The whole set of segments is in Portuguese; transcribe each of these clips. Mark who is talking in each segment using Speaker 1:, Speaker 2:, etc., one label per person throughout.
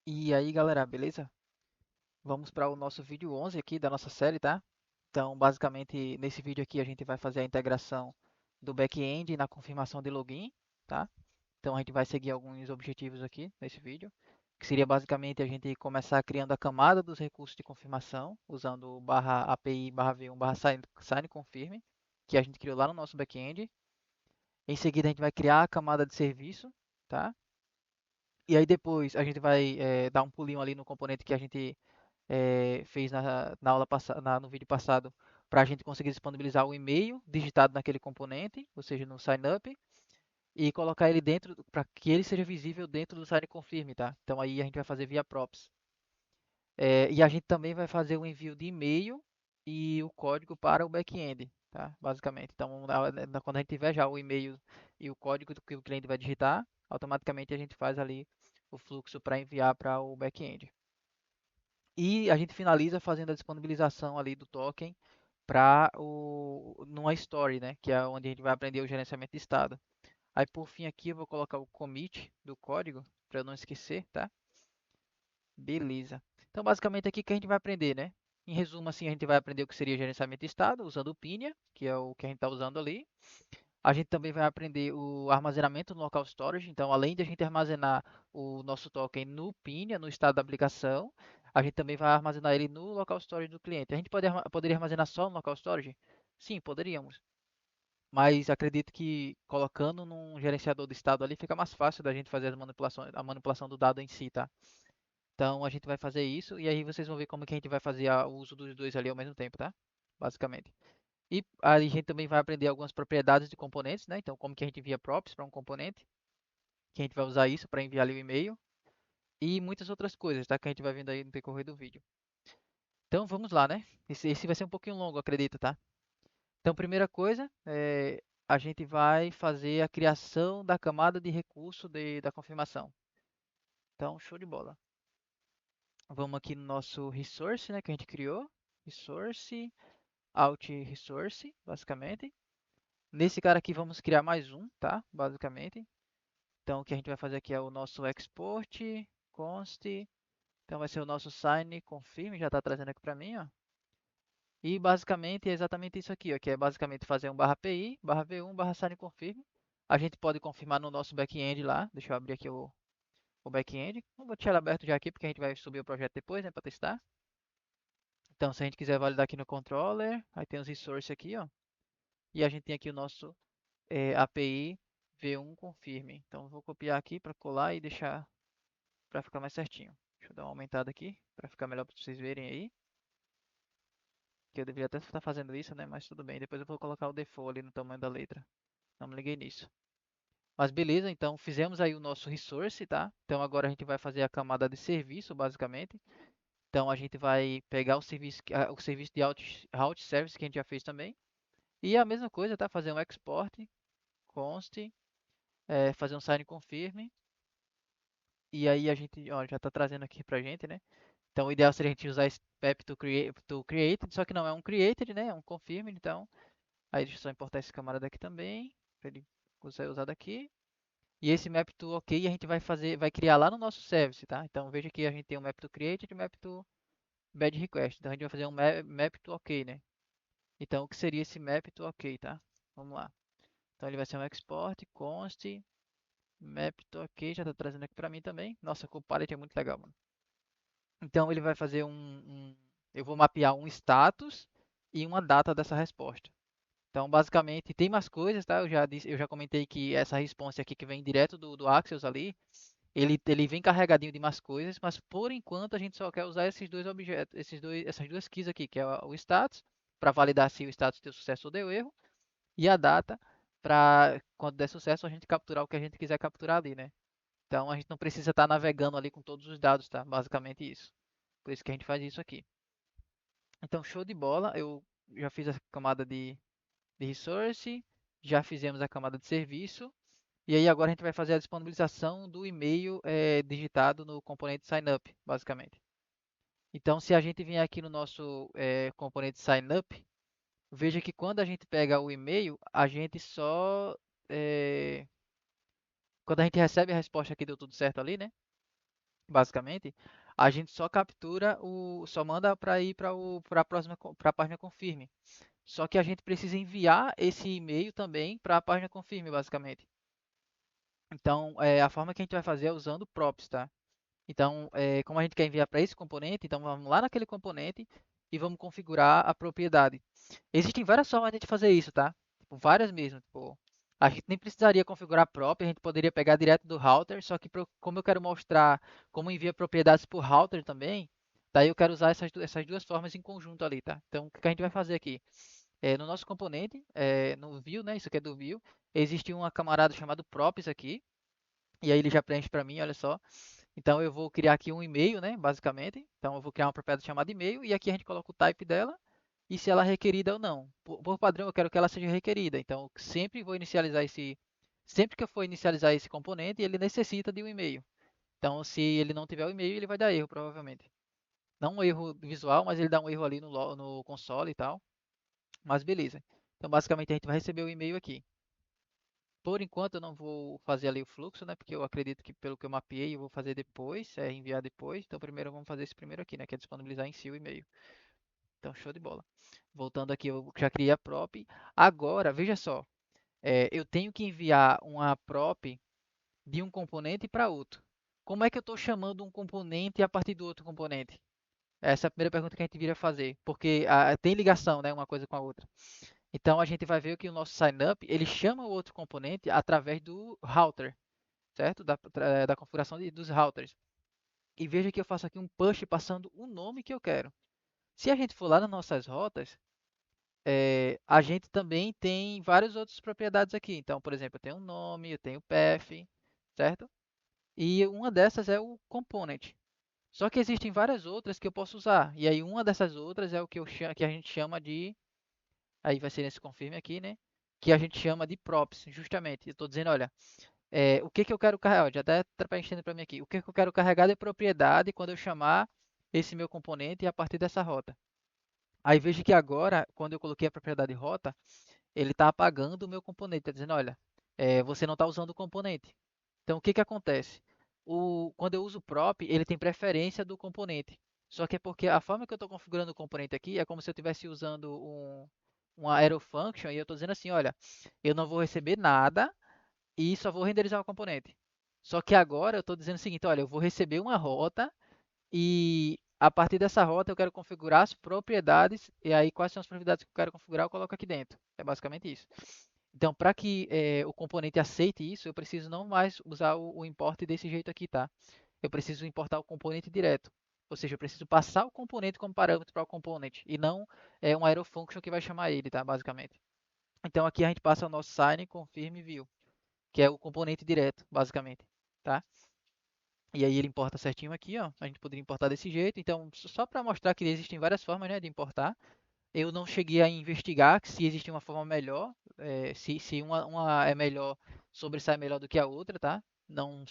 Speaker 1: E aí, galera, beleza? Vamos para o nosso vídeo 11 aqui da nossa série, tá? Então, basicamente, nesse vídeo aqui a gente vai fazer a integração do back-end na confirmação de login, tá? Então, a gente vai seguir alguns objetivos aqui nesse vídeo, que seria basicamente a gente começar criando a camada dos recursos de confirmação, usando o barra API barra V1 barra sign confirm, que a gente criou lá no nosso back-end. Em seguida, a gente vai criar a camada de serviço, tá? E aí depois a gente vai dar um pulinho ali no componente que a gente fez na aula passada, no vídeo passado, para a gente conseguir disponibilizar o e-mail digitado naquele componente, ou seja, no sign-up, e colocar ele dentro, para que ele seja visível dentro do sign confirm, tá? Então aí a gente vai fazer via props. E a gente também vai fazer o envio de e-mail e o código para o back-end, tá? Basicamente. Então, quando a gente tiver já o e-mail e o código que o cliente vai digitar, automaticamente a gente faz ali o fluxo para enviar para o back-end. E a gente finaliza fazendo a disponibilização ali do token para numa story, né, que é onde a gente vai aprender o gerenciamento de estado. Aí por fim aqui eu vou colocar o commit do código para eu não esquecer, tá? Beleza. Então basicamente aqui que a gente vai aprender, né? Em resumo assim, a gente vai aprender o que seria gerenciamento de estado usando o Pinia, que é o que a gente está usando ali. A gente também vai aprender o armazenamento no local storage. Então, além de a gente armazenar o nosso token no Pinia, no estado da aplicação, a gente também vai armazenar ele no local storage do cliente. A gente poderia armazenar só no local storage? Sim, poderíamos. Mas acredito que colocando num gerenciador de estado ali fica mais fácil da gente fazer as manipulações, a manipulação do dado em si, tá? Então a gente vai fazer isso e aí vocês vão ver como que a gente vai fazer o uso dos dois ali ao mesmo tempo, tá? Basicamente. E a gente também vai aprender algumas propriedades de componentes, né? Então, como que a gente envia props para um componente, que a gente vai usar isso para enviar ali o e-mail, e muitas outras coisas, tá? Que a gente vai vendo aí no decorrer do vídeo. Então, vamos lá, né? Esse vai ser um pouquinho longo, acredito, tá? Então, primeira coisa, a gente vai fazer a criação da camada de recurso da confirmação. Então, show de bola. Vamos aqui no nosso resource, né? Que a gente criou. Resource, out resource, basicamente. Nesse cara aqui vamos criar mais um, tá? Basicamente. Então, o que a gente vai fazer aqui é o nosso export const. Então, vai ser o nosso sign confirm, já está trazendo aqui para mim, ó. E basicamente é exatamente isso aqui, ó, que é basicamente fazer um barra API, barra V1, barra sign confirm. A gente pode confirmar no nosso back-end lá. Deixa eu abrir aqui o back-end. Não vou deixar ele aberto já aqui, porque a gente vai subir o projeto depois, né, para testar. Então, se a gente quiser validar aqui no controller, aí tem os resources aqui, ó. E a gente tem aqui o nosso API V1 confirm. Então, eu vou copiar aqui para colar e deixar para ficar mais certinho. Deixa eu dar uma aumentada aqui para ficar melhor para vocês verem aí. Que eu deveria até estar fazendo isso, né? Mas tudo bem. Depois eu vou colocar o default ali no tamanho da letra. Não me liguei nisso. Mas beleza, então fizemos aí o nosso resource, tá? Então agora a gente vai fazer a camada de serviço, basicamente. Então a gente vai pegar o serviço de route service que a gente já fez também. E a mesma coisa, tá? Fazer um export, const, fazer um sign confirm. E aí a gente, ó, já está trazendo aqui pra gente, né? Então, o ideal seria a gente usar esse PEP to created, só que não é um created, né? É um confirmed. Então, aí deixa eu só importar esse camarada aqui também, para ele ser usado aqui. E esse map to ok a gente vai criar lá no nosso service, tá? Então, veja que a gente tem um map to created e um map to bad request. Então, a gente vai fazer um map to ok, né? Então, o que seria esse map to ok, tá? Vamos lá. Então, ele vai ser um export const map to ok, já tá trazendo aqui para mim também. Nossa, o Copilot é muito legal, mano. Então ele vai fazer eu vou mapear um status e uma data dessa resposta. Então basicamente tem mais coisas, tá? Eu já comentei que essa response aqui que vem direto do Axios ali, ele vem carregadinho de mais coisas, mas por enquanto a gente só quer usar esses dois objetos, essas duas keys aqui, que é o status, para validar se o status deu sucesso ou deu erro, e a data para quando der sucesso a gente capturar o que a gente quiser capturar ali, né? Então a gente não precisa estar navegando ali com todos os dados, tá? Basicamente isso. Por isso que a gente faz isso aqui. Então, show de bola. Eu já fiz a camada de resource, já fizemos a camada de serviço. E aí agora a gente vai fazer a disponibilização do e-mail digitado no componente signup, basicamente. Então, se a gente vier aqui no nosso componente signup, veja que quando a gente pega o e-mail, a gente só... eh, quando a gente recebe a resposta que deu tudo certo ali, né? basicamente, a gente só captura só manda para ir para a próxima, para a página confirme. Só que a gente precisa enviar esse e-mail também para a página confirme, basicamente. Então, a forma que a gente vai fazer é usando props, tá? Então, como a gente quer enviar para esse componente, então vamos lá naquele componente e vamos configurar a propriedade. Existem várias formas de a gente fazer isso, tá? Tipo, várias mesmo. Tipo, a gente nem precisaria configurar prop, a gente poderia pegar direto do router, só que como eu quero mostrar como envia propriedades por router também, daí eu quero usar essas duas formas em conjunto ali, tá? Então, o que a gente vai fazer aqui? No nosso componente, no view, né? Isso aqui é do view, existe uma camarada chamado props aqui, e aí ele já preenche para mim, olha só. Então eu vou criar aqui um e-mail, né, basicamente. Então eu vou criar uma propriedade chamada e-mail e aqui a gente coloca o type dela e se ela é requerida ou não. Por padrão eu quero que ela seja requerida. Então sempre que eu for inicializar esse componente, ele necessita de um e-mail. Então se ele não tiver o e-mail, ele vai dar erro provavelmente. Não um erro visual, mas ele dá um erro ali no console e tal. Mas beleza. Então basicamente a gente vai receber o e-mail aqui. Por enquanto eu não vou fazer ali o fluxo, né? Porque eu acredito que pelo que eu mapeei eu vou fazer depois, enviar depois. Então primeiro vamos fazer esse primeiro aqui, né? Que é disponibilizar em si o e-mail. Então show de bola. Voltando aqui, eu já criei a prop. Agora, veja só, eu tenho que enviar uma prop de um componente para outro. Como é que eu estou chamando um componente a partir do outro componente? Essa é a primeira pergunta que a gente viria fazer, porque tem ligação, né, uma coisa com a outra. Então a gente vai ver que o nosso signup, ele chama o outro componente através do router, certo? Da configuração dos routers. E veja que eu faço aqui um push passando o nome que eu quero. Se a gente for lá nas nossas rotas, a gente também tem várias outras propriedades aqui. Então, por exemplo, eu tenho um nome, eu tenho path, certo? E uma dessas é o component. Só que existem várias outras que eu posso usar. E aí uma dessas outras é o que a gente chama de, aí vai ser nesse confirme aqui, né? Que a gente chama de props, justamente. Eu estou dizendo, olha, o que que eu quero carregar? Ó, já está preenchendo para mim aqui. O que que eu quero carregar de propriedade quando eu chamar esse meu componente a partir dessa rota? Aí veja que agora, quando eu coloquei a propriedade rota, ele está apagando o meu componente, está dizendo, olha, você não está usando o componente. Então, o que que acontece? Quando eu uso o prop, ele tem preferência do componente. Só que é porque a forma que eu estou configurando o componente aqui é como se eu estivesse usando uma arrow function e eu estou dizendo assim, olha, eu não vou receber nada e só vou renderizar o componente. Só que agora eu estou dizendo o seguinte, olha, eu vou receber uma rota e a partir dessa rota eu quero configurar as propriedades e aí quais são as propriedades que eu quero configurar eu coloco aqui dentro. É basicamente isso. Então, para que o componente aceite isso, eu preciso não mais usar o import desse jeito aqui, tá? Eu preciso importar o componente direto. Ou seja, eu preciso passar o componente como parâmetro para o componente e não um arrow function que vai chamar ele, tá? Basicamente. Então aqui a gente passa o nosso sign, confirm, view, que é o componente direto, basicamente, tá? E aí ele importa certinho aqui, ó. A gente poderia importar desse jeito. Então, só para mostrar que existem várias formas, né, de importar. Eu não cheguei a investigar se existe uma forma melhor, se uma é melhor, sobressai melhor do que a outra, tá? Não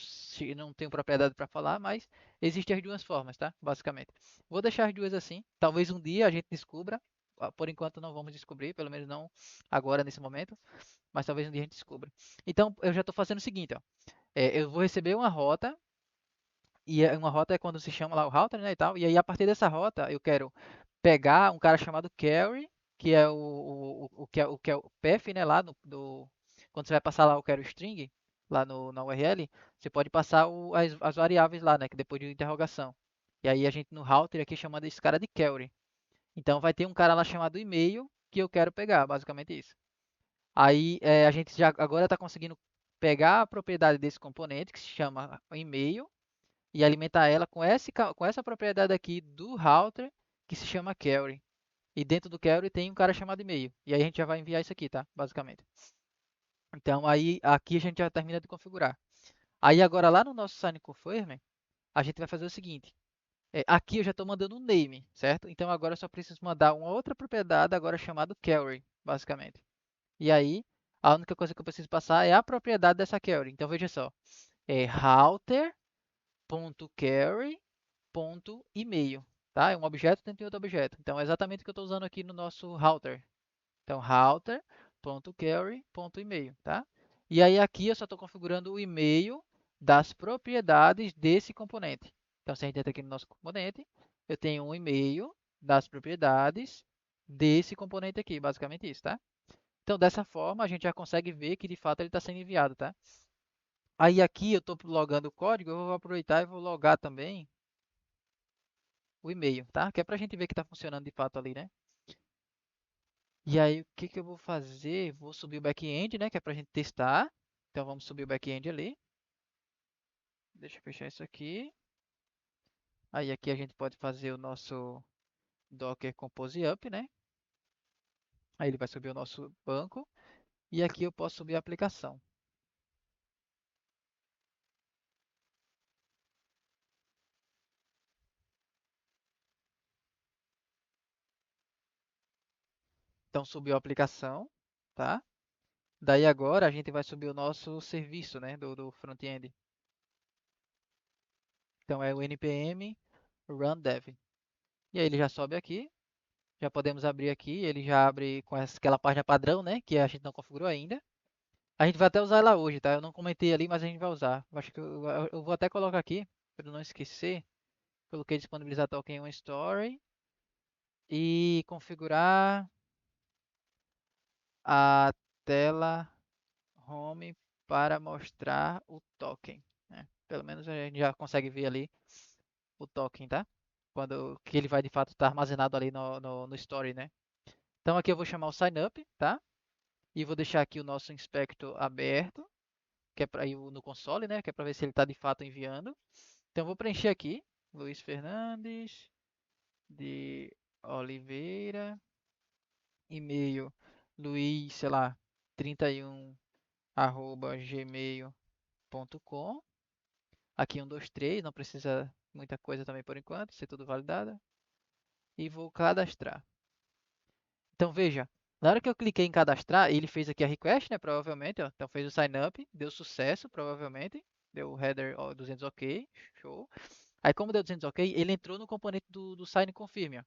Speaker 1: tenho propriedade para falar, mas existem as duas formas, tá? Basicamente. Vou deixar as duas assim. Talvez um dia a gente descubra. Por enquanto não vamos descobrir, pelo menos não agora nesse momento, mas talvez um dia a gente descubra. Então eu já estou fazendo o seguinte, ó. Eu vou receber uma rota e uma rota é quando se chama lá o router, né, e tal. E aí a partir dessa rota eu quero pegar um cara chamado carry, que é o path, né, lá quando você vai passar lá o carry string, lá na URL, você pode passar as variáveis lá, né, que depois de interrogação. E aí a gente no router aqui chamando esse cara de carry. Então vai ter um cara lá chamado e-mail que eu quero pegar, basicamente isso. Aí a gente já agora está conseguindo pegar a propriedade desse componente que se chama e-mail e alimentar ela com essa propriedade aqui do router que se chama carry. E dentro do carry tem um cara chamado e-mail. E aí a gente já vai enviar isso aqui, tá? Basicamente. Então aí aqui a gente já termina de configurar. Aí agora lá no nosso sign confirm, a gente vai fazer o seguinte. Aqui eu já estou mandando um name, certo? Então agora eu só preciso mandar uma outra propriedade agora chamada carry, basicamente. E aí a única coisa que eu preciso passar é a propriedade dessa carry. Então veja só, router.carry.email, tá? É um objeto dentro de outro objeto. Então é exatamente o que eu estou usando aqui no nosso router. Então, router.carry.email, tá? E aí aqui eu só estou configurando o e-mail das propriedades desse componente. Então, se a gente entra aqui no nosso componente, eu tenho um e-mail das propriedades desse componente aqui, basicamente isso, tá? Então, dessa forma, a gente já consegue ver que de fato ele está sendo enviado, tá? Aí aqui eu estou logando o código, eu vou aproveitar e vou logar também o e-mail, tá? Que é para a gente ver que está funcionando de fato ali, né? E aí, o que que eu vou fazer? Vou subir o back-end, né? Que é para a gente testar. Então, vamos subir o back-end ali. Deixa eu fechar isso aqui. Aí aqui a gente pode fazer o nosso Docker Compose Up, né? Aí ele vai subir o nosso banco. E aqui eu posso subir a aplicação. Então, subiu a aplicação, tá? Daí agora a gente vai subir o nosso serviço, né? Do front-end. Então, é o npm run dev. E aí ele já sobe aqui. Já podemos abrir aqui. Ele já abre com aquela página padrão, né? Que a gente não configurou ainda. A gente vai até usar ela hoje, tá? Eu não comentei ali, mas a gente vai usar. Eu acho que eu vou até colocar aqui, para não esquecer. Coloquei disponibilizar token on story e configurar a tela home para mostrar o token, né? Pelo menos a gente já consegue ver ali o token, tá? Quando que ele vai de fato estar armazenado ali no story, né? Então aqui eu vou chamar o sign up, tá? E vou deixar aqui o nosso inspector aberto, que é para ir no console, né? Que é para ver se ele está de fato enviando. Então eu vou preencher aqui, Luiz Fernandes de Oliveira, e-mail luiz, sei lá, 31 arroba gmail.com. Aqui 123, não precisa muita coisa também por enquanto, ser tudo validado. E vou cadastrar. Então veja, na hora que eu cliquei em cadastrar, ele fez aqui a request, né? Provavelmente, ó. Então fez o sign up, deu sucesso, provavelmente. Deu o header ó, 200 ok, show. Aí como deu 200 ok, ele entrou no componente do sign confirm, ó.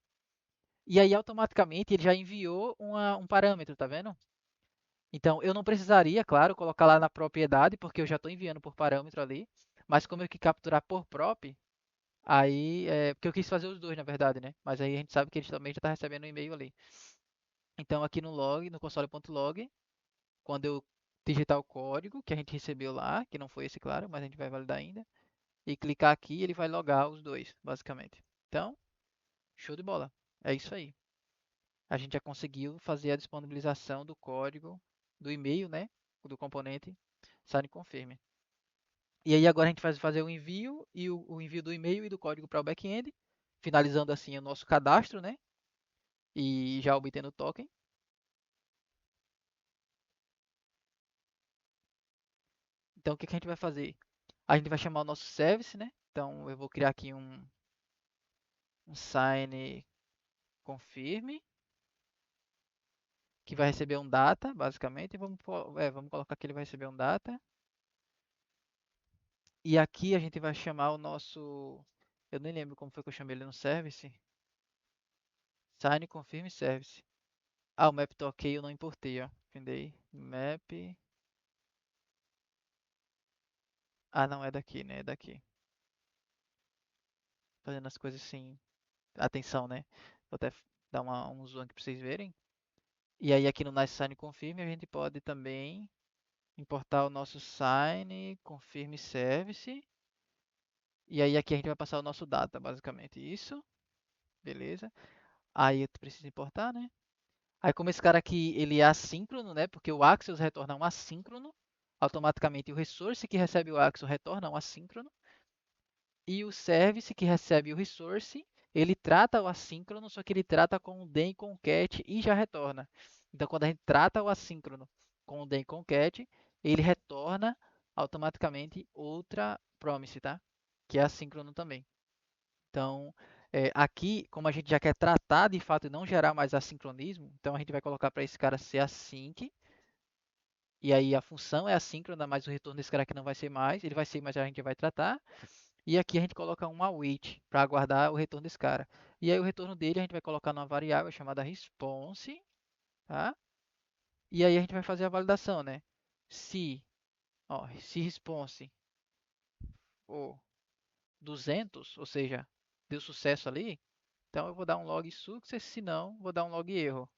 Speaker 1: E aí automaticamente ele já enviou um parâmetro, tá vendo? Então eu não precisaria, claro, colocar lá na propriedade, porque eu já estou enviando por parâmetro ali. Mas como eu que capturar por prop, aí, porque eu quis fazer os dois, na verdade, né? Mas aí a gente sabe que eles também já está recebendo um e-mail ali. Então aqui no log, no console.log, quando eu digitar o código que a gente recebeu lá, que não foi esse, claro, mas a gente vai validar ainda, e clicar aqui, ele vai logar os dois, basicamente. Então, show de bola. É isso aí. A gente já conseguiu fazer a disponibilização do código do e-mail, né? Do componente sign confirm. E aí agora a gente vai fazer o envio e o envio do e-mail e do código para o back-end, finalizando assim o nosso cadastro, né? E já obtendo o token. Então o que que a gente vai fazer? A gente vai chamar o nosso service, né? Então eu vou criar aqui um sign confirm que vai receber um data, basicamente. Vamos colocar que ele vai receber um data. E aqui a gente vai chamar o nosso. Eu nem lembro como foi que eu chamei ele no service. Sign confirm service. Ah, o map tá ok, eu não importei, ó. Findei. Map. Ah, não, é daqui, né? É daqui. Fazendo as coisas sem atenção, né? Vou até dar um zoom aqui pra vocês verem. E aí aqui no Nice Sign Confirm a gente pode também importar o nosso Sign Confirm Service. E aí aqui a gente vai passar o nosso data, basicamente. Isso, beleza. Aí eu preciso importar, né? Aí como esse cara aqui, ele é assíncrono, né? Porque o Axios retorna um assíncrono. Automaticamente o resource que recebe o Axios retorna um assíncrono. E o service que recebe o resource, ele trata o assíncrono, só que ele trata com o den concat e já retorna. Então, quando a gente trata o assíncrono com o den concat, ele retorna automaticamente outra promise, tá? Que é assíncrono também. Então, aqui, como a gente já quer tratar de fato e não gerar mais assincronismo, então a gente vai colocar para esse cara ser async. E aí a função é assíncrona, mas o retorno desse cara aqui não vai ser mais. Ele vai ser, mas a gente vai tratar. E aqui a gente coloca um await para aguardar o retorno desse cara. E aí o retorno dele a gente vai colocar numa variável chamada response, tá? E aí a gente vai fazer a validação, né? Se, ó, se response for 200, ou seja, deu sucesso ali, então eu vou dar um log success, se não, vou dar um log erro,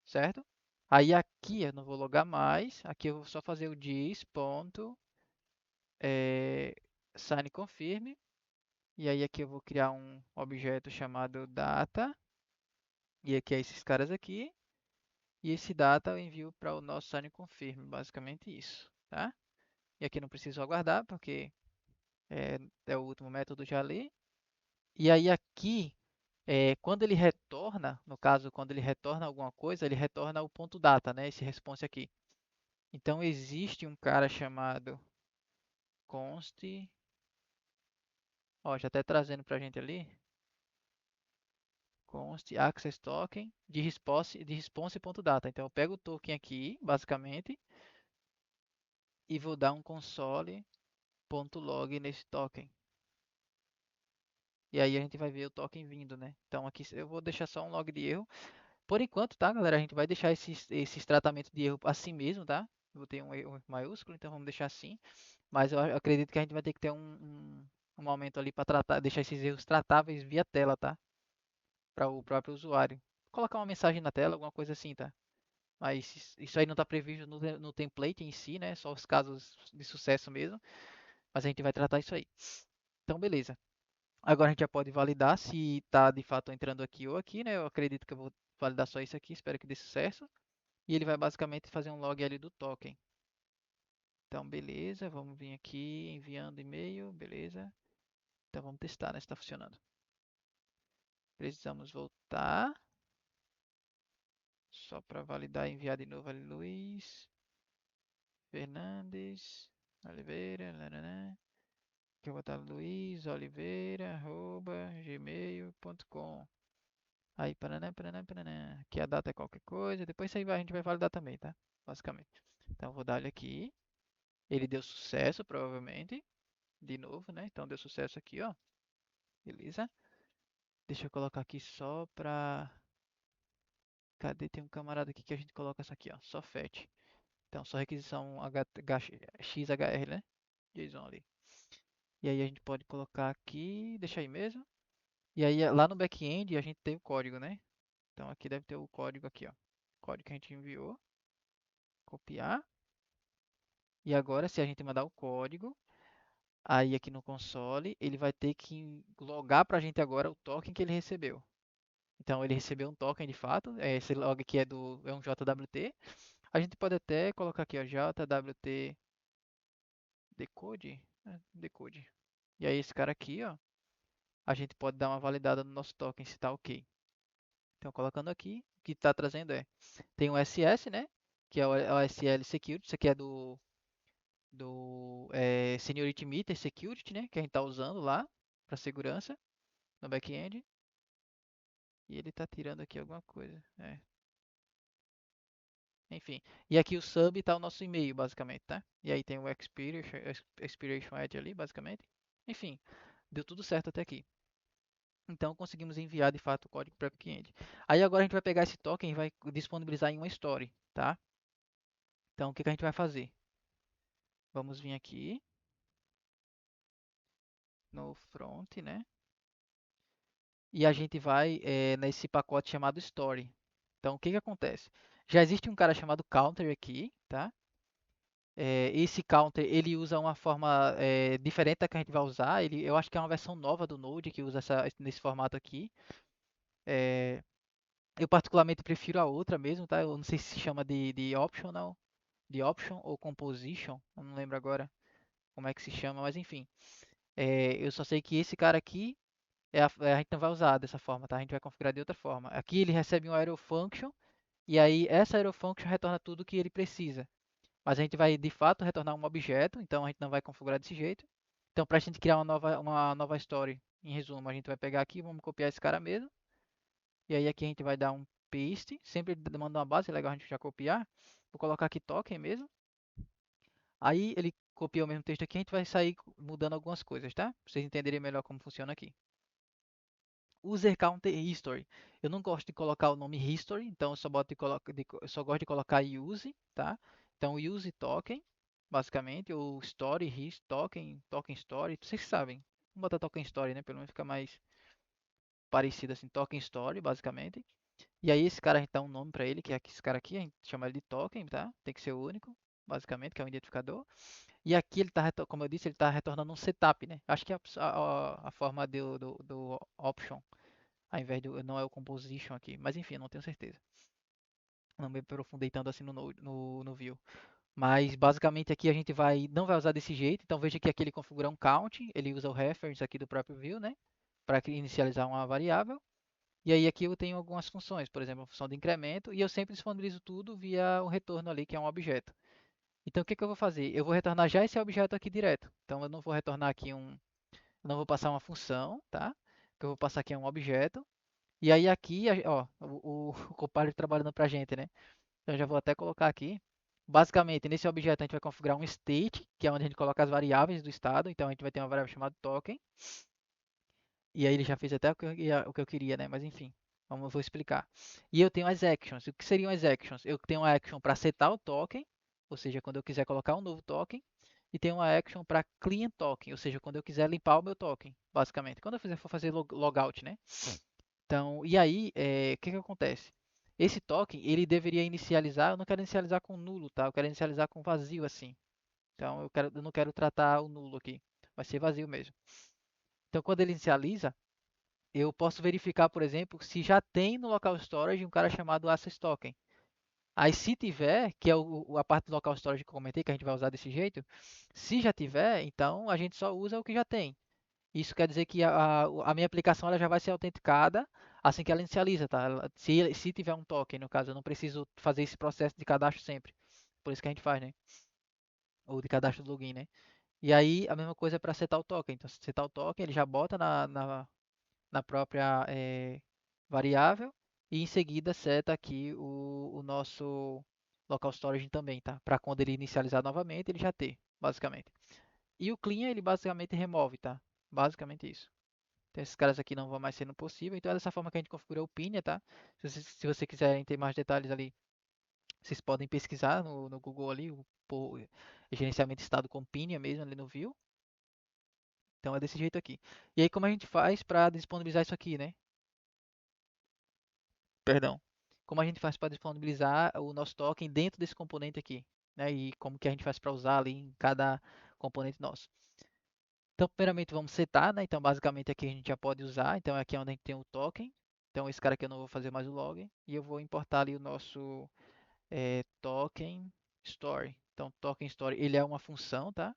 Speaker 1: certo? Aí aqui eu não vou logar mais, aqui eu vou só fazer o sign confirm, e aí aqui eu vou criar um objeto chamado data, e aqui é esses caras aqui, e esse data eu envio para o nosso sign confirm, basicamente isso, tá? E aqui não preciso aguardar, porque é o último método já ali. E aí aqui, quando ele retorna, no caso, quando ele retorna alguma coisa, ele retorna o ponto data, né? Esse response aqui. Então existe um cara chamado const, ó, já está trazendo para a gente ali, const access token de response.data. Então eu pego o token aqui, basicamente, e vou dar um console.log nesse token. E aí a gente vai ver o token vindo, né? Então aqui eu vou deixar só um log de erro. Por enquanto, tá, galera? A gente vai deixar esses tratamentos de erro assim mesmo, tá? Eu vou ter um erro maiúsculo, então vamos deixar assim. Mas eu acredito que a gente vai ter que ter um momento ali para tratar, deixar esses erros tratáveis via tela, tá? Para o próprio usuário. Colocar uma mensagem na tela, alguma coisa assim, tá? Mas isso aí não está previsto no template em si, né? Só os casos de sucesso mesmo. Mas a gente vai tratar isso aí. Então, beleza. Agora a gente já pode validar se está de fato entrando aqui ou aqui, né? Eu acredito que eu vou validar só isso aqui, espero que dê sucesso. E ele vai basicamente fazer um log ali do token. Então, beleza, vamos vir aqui enviando e-mail, beleza. Então vamos testar, né, se está funcionando. Precisamos voltar, só para validar e enviar de novo ali, Luiz Fernandes Oliveira, nananã. Aqui eu vou botar luizoliveira@gmail.com. Aí, paraná, paraná, paraná. Aqui a data é qualquer coisa, depois isso aí a gente vai validar também, tá? Basicamente. Então eu vou dar ele aqui. Ele deu sucesso, provavelmente. De novo, né? Então deu sucesso aqui, ó. Beleza? Deixa eu colocar aqui só pra. Cadê? Tem um camarada aqui que a gente coloca isso aqui, ó. Só fetch. Então só requisição XHR, né? JSON ali. E aí a gente pode colocar aqui, deixa aí mesmo. E aí lá no back-end a gente tem o código, né? Então aqui deve ter o código aqui, ó. Código que a gente enviou. Copiar. E agora se a gente mandar o código, aí aqui no console, ele vai ter que logar pra gente agora o token que ele recebeu. Então ele recebeu um token de fato, esse log aqui é um JWT. A gente pode até colocar aqui, ó, JWT decode, decode. E aí esse cara aqui, ó, a gente pode dar uma validada no nosso token se tá ok. Então colocando aqui, o que está trazendo tem o SS, né, que é o SL Security, isso aqui é do Seniority Meter Security, né, que a gente está usando lá para segurança no back-end. E ele está tirando aqui alguma coisa, enfim, e aqui o sub está o nosso e-mail, basicamente, tá? E aí tem o expiration edge ali, basicamente. Enfim, deu tudo certo até aqui. Então conseguimos enviar de fato o código para o cliente. Aí agora a gente vai pegar esse token e vai disponibilizar em uma story, tá? Então o que que a gente vai fazer? Vamos vir aqui no front, né? E a gente vai nesse pacote chamado story. Então o que que acontece? Já existe um cara chamado counter aqui, tá? Esse counter ele usa uma forma diferente da que a gente vai usar. Eu acho que é uma versão nova do Node que usa nesse formato aqui. É, eu particularmente prefiro a outra mesmo, tá? Eu não sei se chama de optional, de option ou composition, eu não lembro agora como é que se chama, mas enfim. Eu só sei que esse cara aqui a gente não vai usar dessa forma, tá? A gente vai configurar de outra forma. Aqui ele recebe um arrow function e aí essa arrow function retorna tudo que ele precisa. Mas a gente vai de fato retornar um objeto, então a gente não vai configurar desse jeito. Então, para a gente criar uma nova story, em resumo, a gente vai pegar aqui, vamos copiar esse cara mesmo. E aí aqui a gente vai dar um paste, sempre manda uma base, é legal a gente já copiar. Vou colocar aqui token mesmo. Aí ele copia o mesmo texto aqui, a gente vai sair mudando algumas coisas, tá? Para vocês entenderem melhor como funciona aqui. User Counter History. Eu não gosto de colocar o nome History, então eu eu só gosto de colocar use, tá? Então use token, basicamente, ou story, his, token, token story, vocês sabem. Vamos botar Token Story, né? Pelo menos fica mais parecido assim, Token Story, basicamente. E aí esse cara a gente dá um nome para ele, que é esse cara aqui, a gente chama ele de token, tá? Tem que ser único, basicamente, que é um identificador. E aqui ele tá, como eu disse, ele está retornando um setup, né? Acho que é a forma do option, ao invés do, não é o composition aqui, mas enfim, eu não tenho certeza. Não me aprofundei tanto assim no view. Mas basicamente aqui a gente não vai usar desse jeito. Então veja que aqui ele configura um count, ele usa o reference aqui do próprio view, né? Para inicializar uma variável. E aí aqui eu tenho algumas funções, por exemplo, a função de incremento, e eu sempre disponibilizo tudo via o retorno ali, que é um objeto. Então o que que eu vou fazer? Eu vou retornar já esse objeto aqui direto. Então eu não vou retornar aqui eu não vou passar uma função, tá? O que eu vou passar aqui é um objeto. E aí aqui, ó, o compiler trabalhando pra gente, né? Então eu já vou até colocar aqui. Basicamente, nesse objeto a gente vai configurar um state, que é onde a gente coloca as variáveis do estado. Então a gente vai ter uma variável chamada token. E aí ele já fez até o que eu queria, né? Mas enfim, vou explicar. E eu tenho as actions. O que seriam as actions? Eu tenho uma action para setar o token, ou seja, quando eu quiser colocar um novo token. E tenho uma action para clean token, ou seja, quando eu quiser limpar o meu token, basicamente. Quando eu for fazer logout, né? Então, e aí, o que que acontece? Esse token, ele deveria inicializar, eu não quero inicializar com nulo, tá? Eu quero inicializar com vazio, assim. Então, eu não quero tratar o nulo aqui. Vai ser vazio mesmo. Então, quando ele inicializa, eu posso verificar, por exemplo, se já tem no local storage um cara chamado access token. Aí se tiver, que é a parte do local storage que eu comentei, que a gente vai usar desse jeito, se já tiver, então a gente só usa o que já tem. Isso quer dizer que a minha aplicação ela já vai ser autenticada assim que ela inicializa, tá? Se tiver um token, no caso, eu não preciso fazer esse processo de cadastro sempre. Por isso que a gente faz, né? Ou de cadastro do login, né? E aí a mesma coisa para setar o token. Então, se setar o token, ele já bota na própria variável e em seguida seta aqui o nosso local storage também, tá? Para quando ele inicializar novamente, ele já ter, basicamente. E o clean, ele basicamente remove, tá? Basicamente isso. Então esses caras aqui não vão mais sendo possível. Então é dessa forma que a gente configura o Pinia, tá? Se você quiserem ter mais detalhes ali, vocês podem pesquisar no Google ali, gerenciamento de estado com Pinia mesmo ali no View. Então é desse jeito aqui. E aí como a gente faz para disponibilizar isso aqui, né? Perdão. Como a gente faz para disponibilizar o nosso token dentro desse componente aqui, né? E como que a gente faz para usar ali em cada componente nosso. Então, primeiramente vamos setar, né? Então, basicamente aqui a gente já pode usar. Então, aqui é onde a gente tem o token. Então, esse cara aqui eu não vou fazer mais o login. E eu vou importar ali o nosso token story. Então, token story, ele é uma função, tá?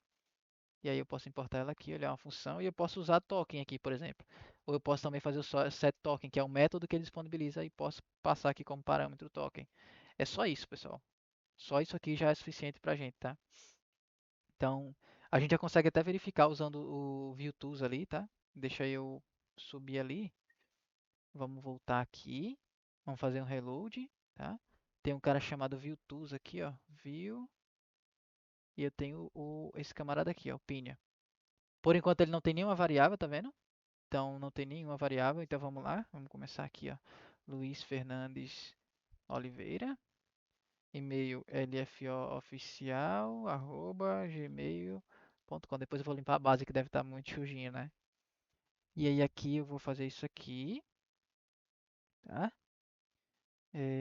Speaker 1: E aí eu posso importar ela aqui, ele é uma função. E eu posso usar token aqui, por exemplo. Ou eu posso também fazer o set token, que é um método que ele disponibiliza. E posso passar aqui como parâmetro token. É só isso, pessoal. Só isso aqui já é suficiente pra gente, tá? Então, a gente já consegue até verificar usando o View Tools ali, tá? Deixa eu subir ali. Vamos voltar aqui. Vamos fazer um reload, tá? Tem um cara chamado View Tools aqui, ó. View. E eu tenho esse camarada aqui, ó, o Pinia. Por enquanto ele não tem nenhuma variável, tá vendo? Então não tem nenhuma variável. Então vamos lá. Vamos começar aqui, ó. Luiz Fernandes Oliveira. E-mail lfooficial@gmail.com. Depois eu vou limpar a base que deve estar muito sujinha, né? E aí aqui eu vou fazer isso aqui, tá?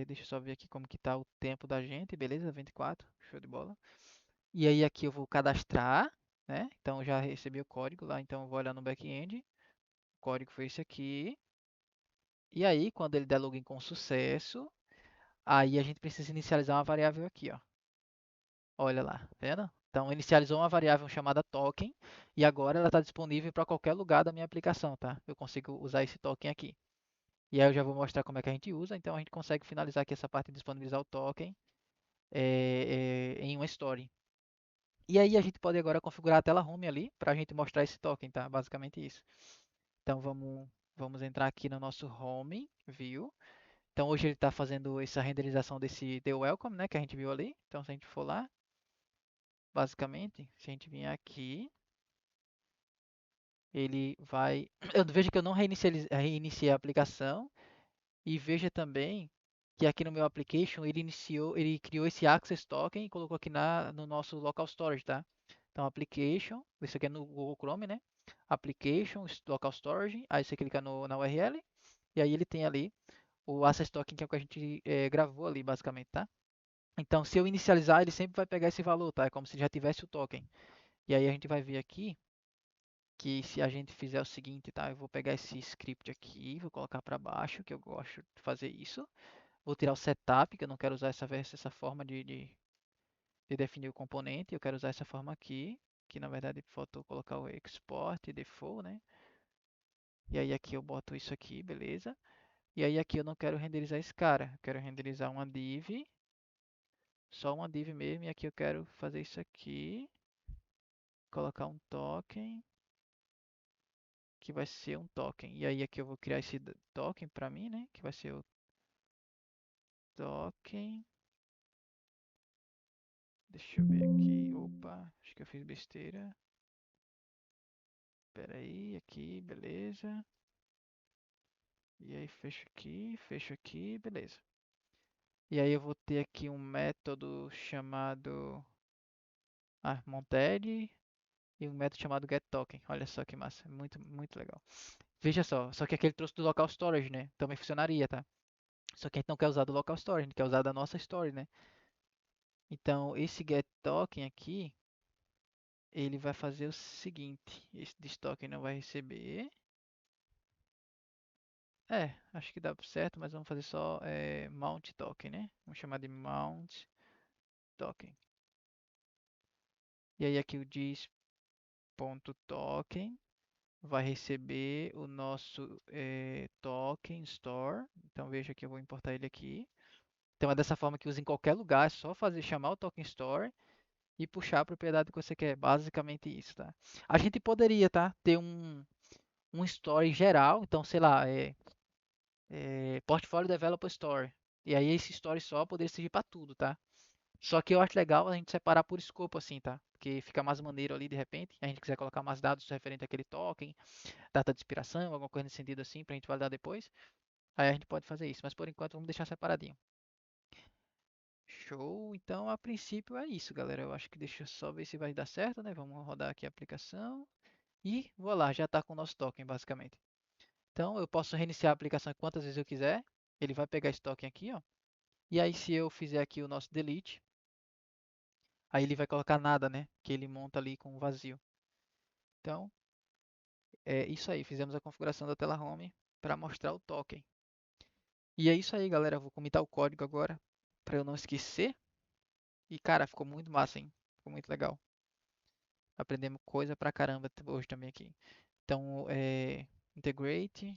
Speaker 1: Deixa eu só ver aqui como que tá o tempo da gente, beleza? 24, show de bola. E aí aqui eu vou cadastrar, né? Então eu já recebi o código lá, então eu vou olhar no back-end. O código foi esse aqui. E aí quando ele der login com sucesso, aí a gente precisa inicializar uma variável aqui, ó. Olha lá, tá vendo? Então inicializou uma variável chamada token e agora ela está disponível para qualquer lugar da minha aplicação, tá? Eu consigo usar esse token aqui. E aí eu já vou mostrar como é que a gente usa. Então a gente consegue finalizar aqui essa parte de disponibilizar o token em uma story. E aí a gente pode agora configurar a tela home ali para a gente mostrar esse token, tá? Basicamente isso. Então vamos entrar aqui no nosso home view. Então hoje ele está fazendo essa renderização desse the welcome, né? Que a gente viu ali. Então se a gente for lá, basicamente, se a gente vier aqui, ele vai. Eu vejo que eu não reiniciei a aplicação. E veja também que aqui no meu application ele criou esse access token e colocou aqui no nosso local storage, tá? Então application, isso aqui é no Google Chrome, né? Application, Local Storage, aí você clica na URL, e aí ele tem ali o Access Token, que é o que a gente gravou ali, basicamente, tá? Então, se eu inicializar, ele sempre vai pegar esse valor, tá? É como se já tivesse o token. E aí a gente vai ver aqui que se a gente fizer o seguinte, tá? Eu vou pegar esse script aqui, vou colocar para baixo, que eu gosto de fazer isso. Vou tirar o setup, que eu não quero usar essa forma de definir o componente. Eu quero usar essa forma aqui, que na verdade faltou colocar o export default, né? E aí aqui eu boto isso aqui, beleza? E aí aqui eu não quero renderizar esse cara, eu quero renderizar uma div, só uma div mesmo, e aqui eu quero fazer isso aqui, colocar um token, que vai ser um token. E aí aqui eu vou criar esse token para mim, né? Que vai ser o token. Deixa eu ver aqui. Opa, acho que eu fiz besteira. Espera aí, aqui, beleza. E aí fecho aqui, beleza. E aí eu vou ter aqui um método chamado monted e um método chamado getToken. Olha só que massa, muito, muito legal. Veja só que aqui ele trouxe do local storage, né? Também funcionaria, tá? Só que a gente não quer usar do local storage, a gente quer usar da nossa story, né? Então esse getToken aqui, ele vai fazer o seguinte: esse detoken não vai receber. Acho que dá certo, mas vamos fazer só mount token, né? Vamos chamar de mount token. E aí aqui o dis.token vai receber o nosso token store. Então veja que eu vou importar ele aqui. Então é dessa forma que usa em qualquer lugar, é só chamar o token store e puxar a propriedade que você quer. Basicamente isso, tá? A gente poderia, tá, ter um store geral, então sei lá, Portfolio Developer Store. E aí esse store só poderia servir para tudo, tá? Só que eu acho legal a gente separar por escopo assim, tá? Porque fica mais maneiro ali de repente. A gente quiser colocar mais dados referente àquele token, data de expiração, alguma coisa nesse sentido assim, pra gente validar depois. Aí a gente pode fazer isso, mas por enquanto vamos deixar separadinho. Show, então a princípio é isso, galera. Eu acho que deixa eu só ver se vai dar certo, né? Vamos rodar aqui a aplicação. E vou lá, já está com o nosso token basicamente. Então eu posso reiniciar a aplicação quantas vezes eu quiser. Ele vai pegar esse token aqui, ó. E aí se eu fizer aqui o nosso delete, aí ele vai colocar nada, né? Que ele monta ali com vazio. Então é isso aí, fizemos a configuração da tela home para mostrar o token. E é isso aí, galera. Eu vou comentar o código agora para eu não esquecer. E cara, ficou muito massa, hein? Ficou muito legal. Aprendemos coisa pra caramba hoje também aqui. Então, integrate,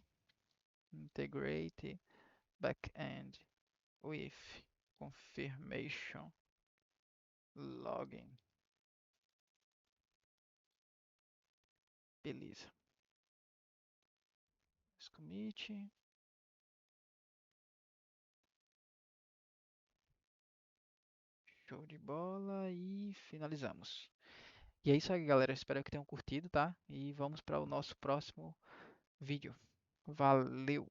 Speaker 1: integrate backend with confirmation login. Beleza. Commit. Show de bola e finalizamos. E é isso aí, galera. Espero que tenham curtido, tá? E vamos para o nosso próximo vídeo. Valeu!